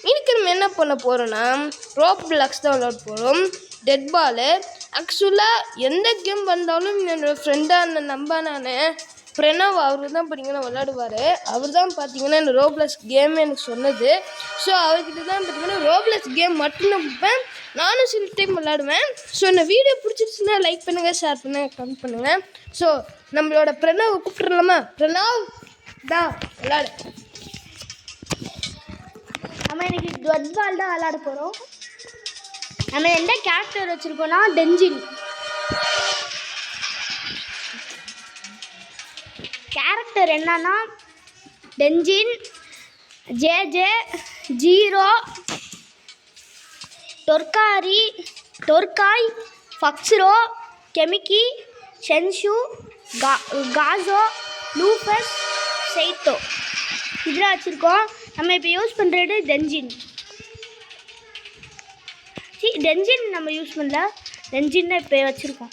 இன்னைக்கு நம்ம என்ன பண்ண போகிறோன்னா ரோப்ளாக்ஸ் தான் விளையாட போகிறோம். டெட் பாலு ஆக்சுவலாக எந்த கேம் வந்தாலும் என்னோடய ஃப்ரெண்டான நம்பானான பிரணவ் அவர் தான் பார்த்தீங்கன்னா விளையாடுவார். அவர் தான் பார்த்தீங்கன்னா இந்த ரோப்ளாக்ஸ் கேம் எனக்கு சொன்னது. ஸோ அவர்கிட்ட தான் பார்த்தீங்கன்னா ரோப்ளாக்ஸ் கேம் மட்டும் தான் கொடுப்பேன். நானும் சில டைம் விளையாடுவேன். ஸோ இந்த வீடியோ பிடிச்சிருச்சுன்னா லைக் பண்ணுங்கள், ஷேர் பண்ணுங்கள், கமெண்ட் பண்ணுங்கள். ஸோ நம்மளோட பிரணவ் கூப்பிட்றலாமா? பிரணவ் தான் விளையாடு. நம்ம இன்னைக்கு டெட் பால் தான் விளையாட போகிறோம். நம்ம எந்த கேரக்டர் வச்சுருக்கோன்னா டென்ஜின். கேரக்டர் என்னன்னா டென்ஜின், ஜேஜே, ஜீரோ, டொர்காய், ஃபக்ஸ்ரோ, கெமிக்கி, ஷென்ஷு, காசோ, லூபஸ், சைட்டோ இதெல்லாம் வச்சுருக்கோம். நம்ம இப்போ யூஸ் பண்ணுறது டென்ஜின் நம்ம யூஸ் பண்ணல, டென்ஜின் இப்போ வச்சுருக்கோம்.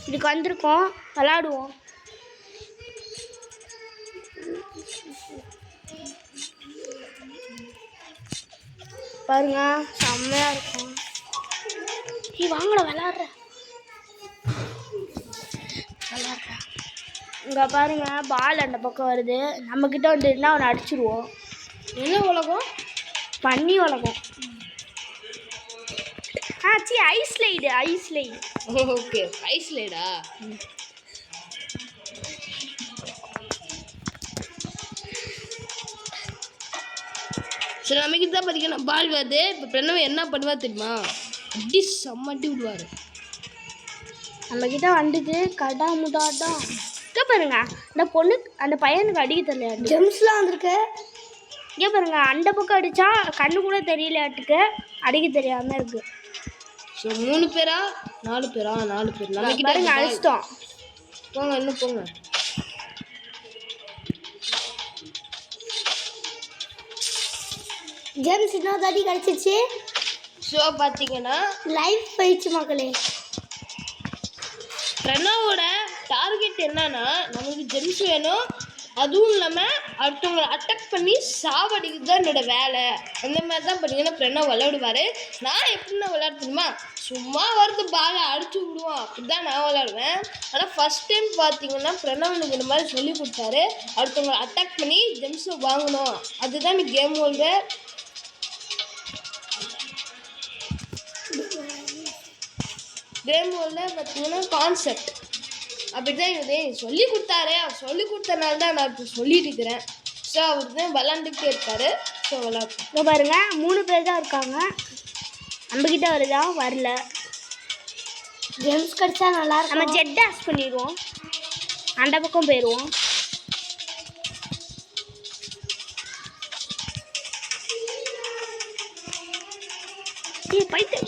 இதுக்கு வந்திருக்கோம், விளாடுவோம். பாருங்க செம்மையாக இருக்கும். நீ வாங்கட விளாட்ற இங்கே பாருங்க, பால் அந்த பக்கம் வருது. நம்மக்கிட்ட வந்துன்னா அவனை அடிச்சிடுவோம். என்ன உலகம்? பன்னி உலகம். ஐஸ் லைடு. ஓகே, ஐஸ் லைடா? சரி, நமக்கு தான் பார்த்தீங்கன்னா பால் வருது. இப்போ பிரணவ் என்ன பண்ணுவா தெரியுமா? அடி செம்மட்டி விடுவார். நம்மக்கிட்ட வந்துட்டு கடா முடாதான் இங்கே பாருங்க. அந்த பையனுக்கு அடிக்க தெரியல, ஜெம்ஸ்லாம் வந்திருக்கு. இங்கே பாருங்க, அந்த பக்கம் அடித்தா கண்ணு கூட தெரியலாட்டுக்கு அடிக்க தெரியாமல் இருக்குது. ஸோ 3 பேரா 4 பேரா? 4 பேர். நமக்கு பாருங்க அடிச்சிட்டோம். போங்க, இன்னும் போங்க. ஜெம்ஸ் இன்னொரு அடி கிடச்சிச்சு. ஸோ பார்த்தீங்கன்னா லைஃப் போயிடுச்சு மக்களே. பிரணவோட டார்கெட் என்னன்னா நமக்கு ஜெம்ஸ் வேணும், அதுவும் இல்லாமல் அடுத்தவங்களை அட்டாக் பண்ணி சாவடிக்கிறது தான் என்னோடய வேலை. அந்த மாதிரி தான் பார்த்தீங்கன்னா பிரணவ் விளையாடுவார். நான் எப்படின்னா விளையாடுமா, சும்மா வருது பாலை அடிச்சு விடுவோம், அப்படி தான் நான் விளையாடுவேன். ஆனால் ஃபஸ்ட் டைம் பார்த்தீங்கன்னா பிரணவ் எனக்கு இந்த மாதிரி சொல்லி கொடுத்தாரு. அடுத்தவங்களை அட்டாக் பண்ணி ஜெம்ஸை வாங்கணும், அதுதான் நீ கேம் வேர்ல்டு. கேம் வேர்ல்டில் பார்த்தீங்கன்னா கான்செப்ட் அப்படி தான் எனக்கு சொல்லி கொடுத்தாரு. அவர் சொல்லி கொடுத்தனால தான் நான் இப்போ சொல்லிட்டு இருக்கிறேன். ஸோ அவர் தான் விளாண்டுக்கிட்டே இருக்காரு. ஸோ விளாட்றோம். இங்கே பாருங்க, 3 பேர் தான் இருக்காங்க. நம்மக்கிட்ட வருதா? வரல. ஜெம்ஸ் கிடச்சா நல்லா இருக்கும். நம்ம ஜெட் டாஸ் பண்ணிடுவோம், அந்த பக்கம் போயிடுவோம். போயிட்டு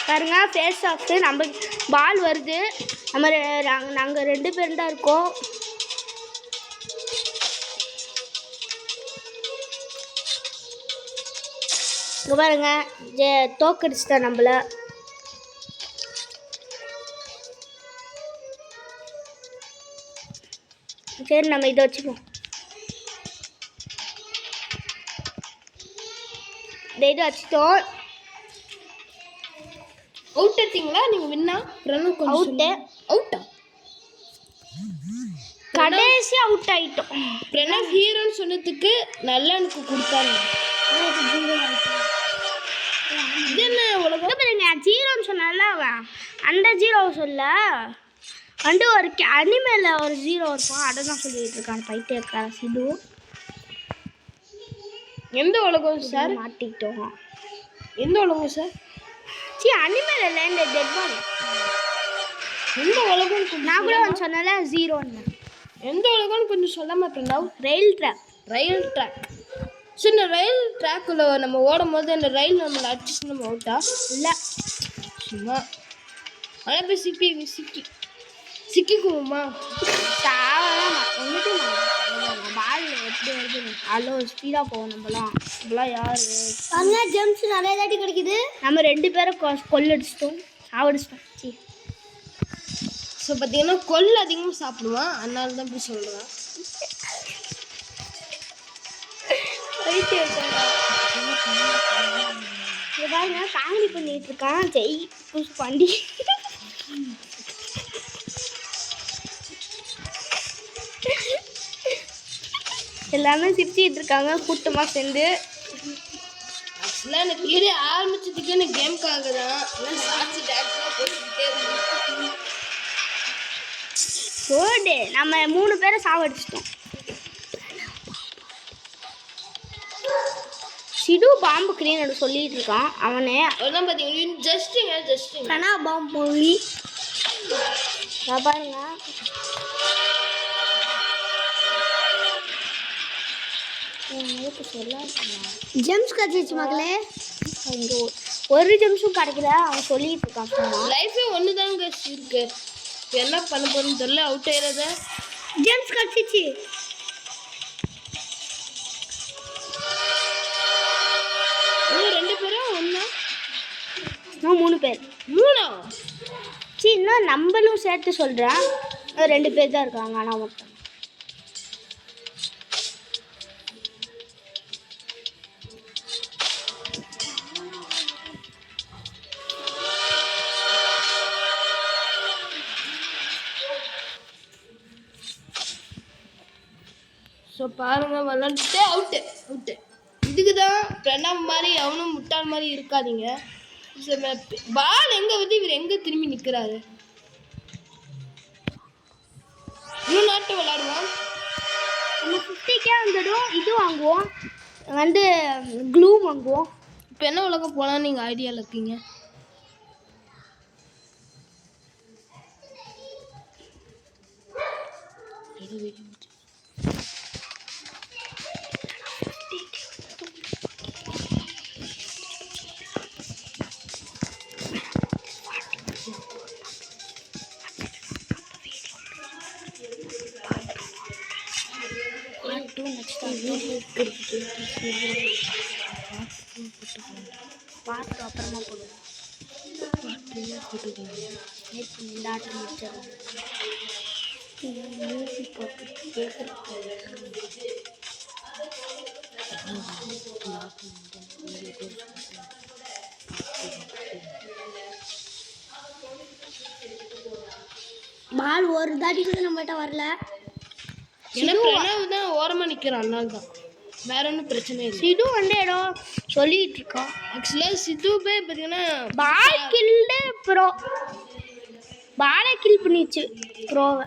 பாருங்க, ஃபேஸ் ஆஃப். நம்ம பால் வருது. நாங்கள் 2 பேர் தான் இருக்கோம். இங்கே பாருங்க, தோக்கடிச்சிட்டா நம்மள. சரி, நம்ம இதை வச்சுப்போம். இதை வச்சுட்டோம். அவுட் எடுத்தீங்களா நீங்கள்? வின்னா பிரணவ் அவுட்டா? கடைசி அவுட் ஆகிட்டோம். பிரணவ் ஹீரோன்னு சொன்னதுக்கு நல்லா எனக்கு கொடுத்தாங்க. இது என்ன உலகம்? பாருங்க, ஜீரோன்னு சொன்னால அந்த ஜீரோவை சொல்ல வந்து ஒரு அனிமேல ஒரு 0 இருக்கும், அதை தான் சொல்லிட்டு இருக்கான் பைத்தியக்கார சிது. எந்த உலகம் சார்? மாட்டிக்கிட்டோம். எந்த உலகம் சார்? அனிமேல இல்லை, இந்த டெட் பால். எந்த உலகம்? நான் கூட வந்து சொன்னால 0ன்னு. எந்த உலகம்னு கொஞ்சம் சொல்ல மாட்டேன். ரயில் ட்ராக். சரி, இந்த ரயில் ட்ராக்கில் நம்ம ஓடும் போது அந்த ரயில் நம்மளை அடிச்சு நம்ம அவுட்டா? இல்லை, சும்மா ஆனால் போய் சிக்கிக்குவோமா? சாவலாம். ஒன்றுட்டு அவ்வளோ ஸ்பீடாக போவோம் நம்மளாம் யார் அங்கே ஜெம்ஸ் நிறைய தாட்டி கிடைக்குது. நம்ம 2 பேரும் கொள்ளடிச்சிட்டோம், சாவடிச்சிட்டோம். ஸோ பார்த்தீங்கன்னா கொள்ளு அதிகமாக சாப்பிடுவான், அதனால தான் இப்படி சொல்கிறேன். பாருங்க காமெடி பண்ணிட்டு இருக்கான் ஜெய் புஷ்பாண்டி. எல்லாமே சிரிச்சிட்டு இருக்காங்க கூட்டமாக சேர்ந்து. ஆக்சுவலாக எனக்கு வீடியோ ஆரம்பிச்சதுக்கு எனக்கு கேமுக்காக தான், எல்லாம் சாட்சி டான்ஸ்லாம் போட்டுக்கிட்டே இருந்தேன். ஓடு நம்ம 3 பேரை சாவடிச்சிட்டோம். சிடு பாம்பு கிரீன் சொல்லிட்டு இருக்கான் அவனே. அதான் பார்த்தீங்கன்னா ஜஸ்டிங்க கனா பாம்பு மொழி பாருங்க. ஜெம்ஸ் கிடைச்சிச்சு மக்களே. ஒரு ஜெம்ஸும் கிடைக்கல அவன் சொல்லிட்டு இருக்கான். லைஃபே ஒன்று தாங்க இருக்கு, என்ன பண்ண போறோம்னு தெரியல. அவுட் ஆயிடுறத ஜெம்ஸ் கிடைச்சிச்சு. இன்னும் 2 பேரும் ஒன்றா 3 பேர். 3 இன்னும் நம்மளும் சேர்த்து சொல்கிறேன். 2 பேர் தான் இருக்காங்க ஆனால் மொத்தம். ஸோ பாருங்க விளாண்டுட்டு அவுட்டு. இதுக்கு தான் பிரணாம் மாதிரி அவனும் முட்டாள் மாதிரி இருக்காதீங்க. பால் எங்கே வந்து இவர் எங்கே திரும்பி நிற்கிறாரு. இன்னும் நாட்டு விளாடுவோம். நம்ம 50K வந்துடும். இது வாங்குவோம், வந்து க்ளூ வாங்குவோம். இப்போ என்ன உலகம் போகலான்னு நீங்கள் ஐடியாவில் இருக்கீங்க? பார்த்து அப்புறமா போடுவோம். இந்த ஆட்டம் முடிச்சிடலாம். பால் ஒரு தாட்டி கூட நம்மகிட்ட வரல. ஏன்னா பிரணவ் தான் ஓரமாக நிற்கிறான், அதனால தான், வேற ஒன்றும் பிரச்சனை இல்லை. சிது வந்து இடம் சொல்லிட்டு இருக்கோம். ஆக்சுவலாக சித்து போய் பார்த்தீங்கன்னா பால் கில்டு ப்ரோ, பாலை கில் பண்ணிடுச்சு ப்ரோவை.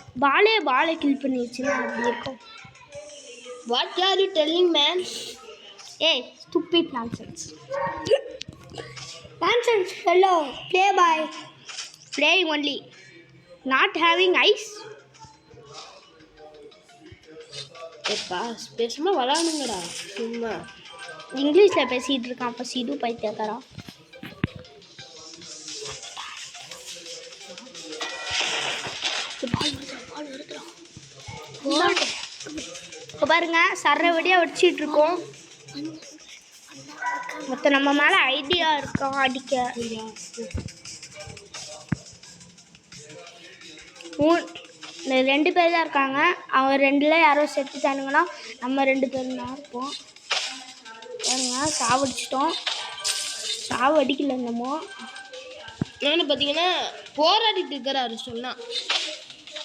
பாலை கில் பண்ணிடுச்சுன்னா அப்படி இருக்கும். What are you telling man? ஏய் stupid nonsense. Nonsense hello play boy, playing only, not having eyes. எப்பா பேசாமல் விளாடுங்கடா சும்மா. இங்கிலீஷில் பேசிகிட்டு இருக்கான். அப்போ சிது பைத்தியக்காரா. இப்போ பாருங்க சரவடியாக வடிச்சிட்டு இருக்கோம். மொத்தம் நம்ம மேலே ஐடியா இருக்கோம் அடிக்க. 2 பேர் தான் இருக்காங்க. அவன் 2ல் யாரோ செத்துட்டானுங்கன்னா நம்ம 2 பேரும் தான் இருப்போம். பாருங்க சாவடிச்சிட்டோம். சாவடிக்கல என்னமோ. நான் பார்த்தீங்கன்னா போராடிட்டு இருக்கிறாரு. சொன்னால்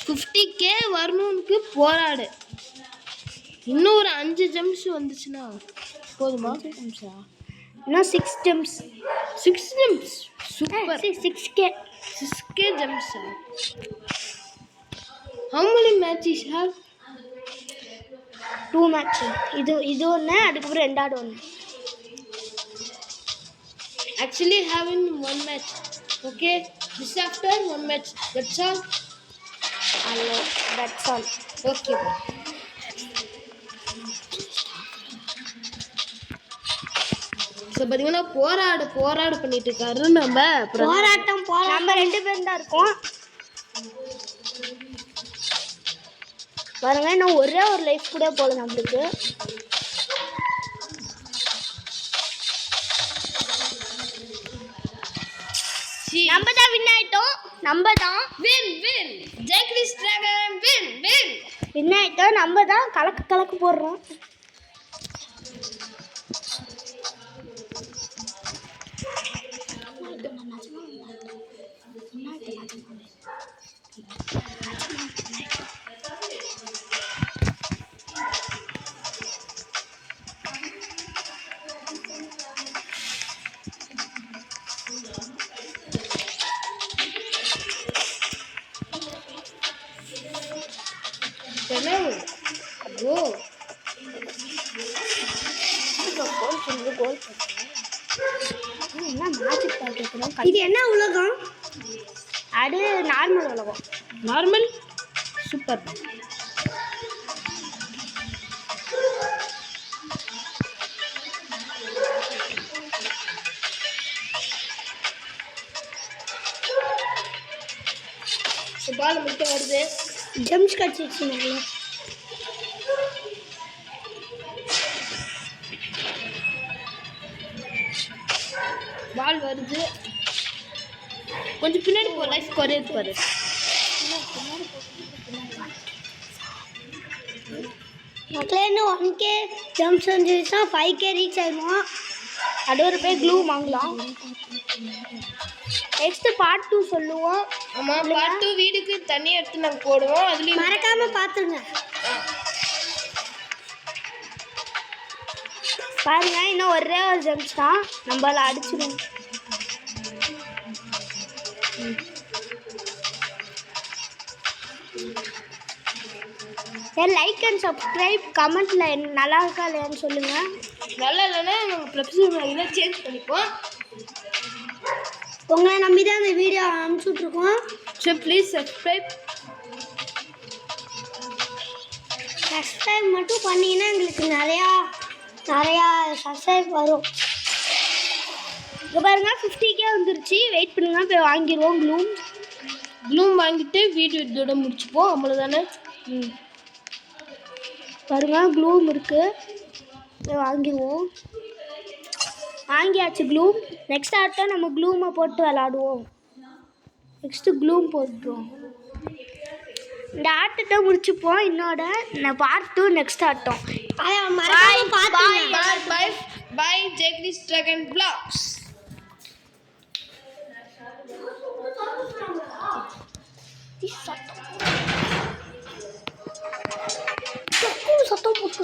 50K வரணும்னுக்கு போராடு. இன்னும் ஒரு 5 ஜெம்ஸ் வந்துச்சுன்னா போதுமா? ஜெம்ஸா இன்னும் 6 gems. 6 gems super. 6K ஜெம்ஸா? How many matches have? 2 match. இது ஒன்று, அதுக்கப்புறம் 2வது ஒன்று. Actually having 1 match. Okay, this after 1 match. That's all. Hello, that's all. Okay. So பார்த்தீங்கன்னா போராடு பண்ணிட்டு இருக்காரு. நம்ம போராட்டம் நம்ம 2 பேரும் தான் இருக்கோம். பாருங்க இன்னும் ஒரே ஒரு லைஃப் கூட போல நம்மளுக்கு. நம்ம தான் வின் வின் ஜெயகிரிஸ் டிராகன் வின் வின். என்ன ஆயிட்டோம், நம்ம தான் கலக்கு போடுறோம். பிரணவ் கோ என்ன மேஜிக் பார்த்துக்கிறோம். இது என்ன உலகம்? அது நார்மல் உலகம். Normal super. பால் மட்டும் வருது. ஜம்ஸ் கட்சிச்சு மேலே பால் வருது. கொஞ்சம் பின்னாடி போ, லைஃப் குறையுது பாரு. மக்களே இன்னும் 1K ஜம்ப்ஸ் வந்துச்சுன்னா 5K ரீச் ஆயிடுவோம். அது ஒரு போய் க்ளூ வாங்கலாம். நெக்ஸ்ட் பார்ட் 2 சொல்லுவோம். ஆமாம், பார்ட் 2 வீடுக்கு தண்ணி எடுத்து நாங்கள் போடுவோம். அதுலேயும் மறக்காம பார்த்துருங்க. பாருங்க, இன்னும் ஒரே ஒரு ஜம்ப்ஸ் தான், நம்மள அடிச்சிடும். லைக் அண்ட் சப்ஸ்கிரைப், கமெண்ட்ல நல்லா இருக்கா இல்லையான்னு சொல்லுங்க. நல்லா இல்லைன்னா நாங்கள் ப்ளஸ் சேஞ்ச் பண்ணிப்போம். உங்களை நம்பி தான் இந்த வீடியோ அனுப்பிச்சுட்ருக்கோம். ஸோ ப்ளீஸ் சப்ஸ்கிரைப் மட்டும் பண்ணிங்கன்னா எங்களுக்கு நிறையா சப்ஸ்கிரைப் வரும். இப்போ பாருங்க 50K வந்துருச்சு. வெயிட் பண்ணுங்க, போய் வாங்கிடுவோம். க்ளூம் வாங்கிட்டு வீடியோ இதோட முடிச்சுப்போம். அவ்வளோதானே. பாருங்க க்ளூம் இருக்குது, போய் வாங்கிடுவோம். வாங்கியாச்சு க்ளூம். நெக்ஸ்ட் ஆட்டம் நம்ம க்ளூமை போட்டு விளாடுவோம். நெக்ஸ்ட்டு க்ளூம் போட்டுருவோம். இந்த ஆட்டத்தை முடிச்சுப்போம். இந்த பார்ட் 2 நெக்ஸ்ட் ஆட்டம். பை ஜெயகிரிஸ் டிராகன் பிளாக்ஸ். சத்தம் போட்டு